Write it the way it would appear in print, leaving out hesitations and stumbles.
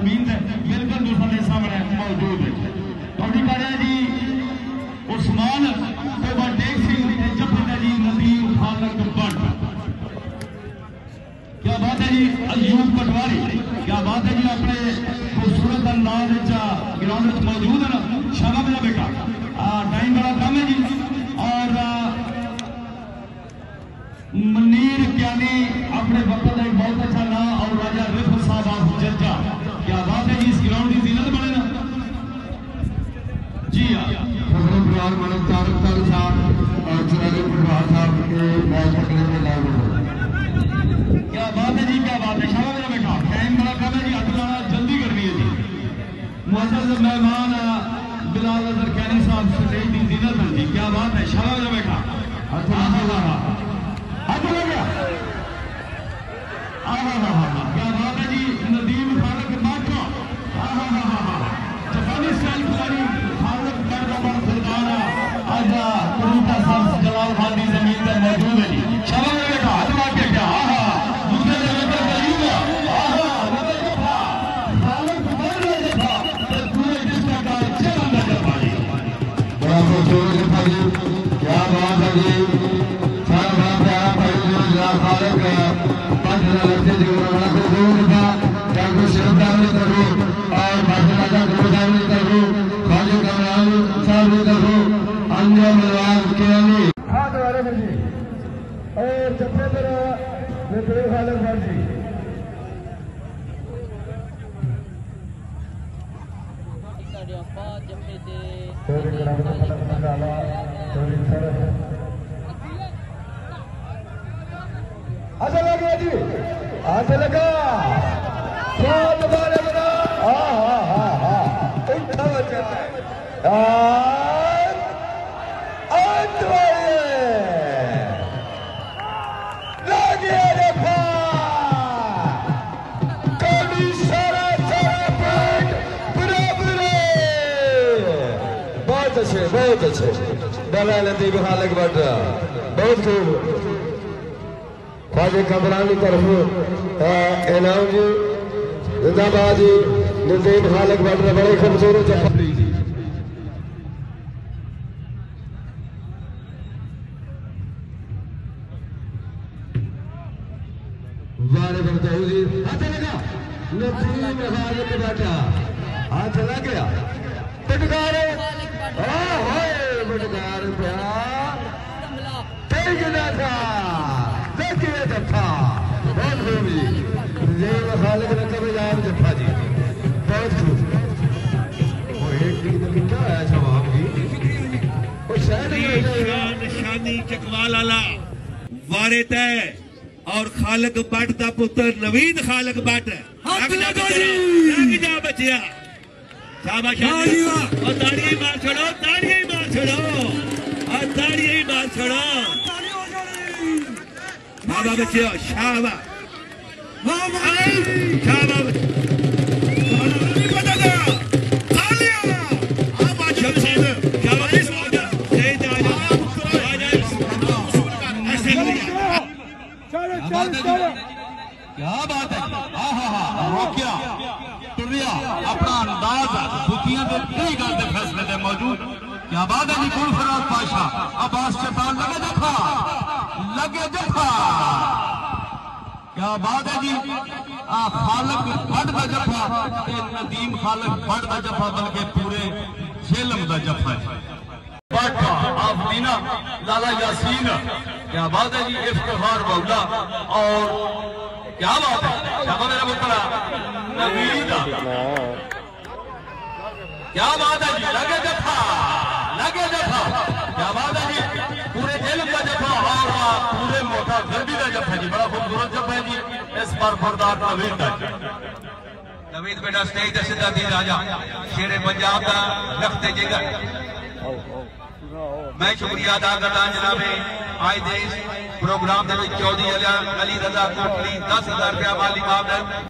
जमीन है बिल्कुल दूसरे सामने मौजूद है। थोड़ी कर रहे जी उस्मान टेक सिंह जफर जी नदीम खालक बट, क्या बात है जी। अयूब पटवारी, क्या बात है जी, अपने खूबसूरत अंदाज ग्राउंड में मौजूद है ना, शाबाश मेरा बेटा। टाइम बड़ा कम है जी। और मनीर क्यानी अपने वक्त का एक बहुत अच्छा नाम, और राजा रिफत साहब ऑफ जज्जा, क्या बात है जी, इस ग्राउंड की जीनत बने ना जी। हाँ मलिक तारक साहब और चिरागी पटवार साहब के मैच पकड़ने में लाए हुए, क्या बात है जी, क्या बात है। शाबाश मेरा बेटा। टाइम बड़ा कम है जी, अगला जल्दी करनी है जी। मुअज़्ज़ज़ मेहमान बिलाल नज़र कैनी साहब स्टेज की जीनत है जी, क्या बात है। शाबाश मेरा बेटा। हाथ लग गया। क्या बात है जी। नदीम खालक बादशाह, जापानी स्टाइल खिलाड़ी खालक बड़ा सरदार आजा कुरूता साहब जलाल खान की जमीन पर मौजूद है जी। शाबाश मेरा बेटा। हाथ लग गया। क्या दूसरे जगह पर करीब खालक बड़ा जफा पूरे डिस्ट्रिक्ट का अच्छे बंदा जफा जी, बड़ा खूबसूरत जफा जी, क्या बात है जी। और जफे मेरा खालक भट जी, अच्छा लगा जी, अच्छा लगा। बहुत अच्छे बना नदीम खालक बट, बहुत खूब। ख्वाजा कमरान की तरफ इनाम जी, जिंदाबाद जी। नदीम खालक बट ने बड़े खूबसूरत वारे बताओ जी। हाथ लगा नदीम खालक बट, हाथ लग गया। टटकार टटकार देखिए जफा, बहुत खूब जी। नदीम खालक रकब यार जफा जी, बहुत खूब। और एक टीम में क्या है जवाब की निशानी चकवाल आला वारे तय और खालक बट का पुत्र नवीद खालक बट। लग जा बचिया, शाबाश। और ताड़ियां मार छोड़ो, ताड़ियां मार छोड़ो, और ताड़ियां मार छोड़ो। शाबाश बच्चियों, शाबाश शाबाश। क्या बात है। रोकिया टुरिया अपना अंदाज बुकियां के कई गल के फैसले दे मौजूद। क्या बात है जी। गुल फराज पाशा अब्बास शैतान लगे जफा, लगे जफा। क्या बात है जी। खालक बट का जफा, नदीम खालक बट का जफा, बल्कि पूरे झेलम का जफा है। लाला यासीन, क्या बात है जी। इफ्तिखार बउला, और क्या बात है। शाबाश मेरा पुत्र नवीद, क्या बात है जी। लगे जफा, लगे जफा। क्या बात है जी। पूरे जेल का जफा और पूरे मोटा गर्दी का जफा जी, बड़ा खूबसूरत जफा है जी। इस पर फरदार नवीद का नवीद बेटा स्टेज से सीधा दी राजा शेरे पंजाब का लखते जिगर। मैं शुक्रिया अदा करता जनाबे आज दे इस प्रोग्राम के चौधरी अली रजा कोटली 10,000 रुपया माली मामला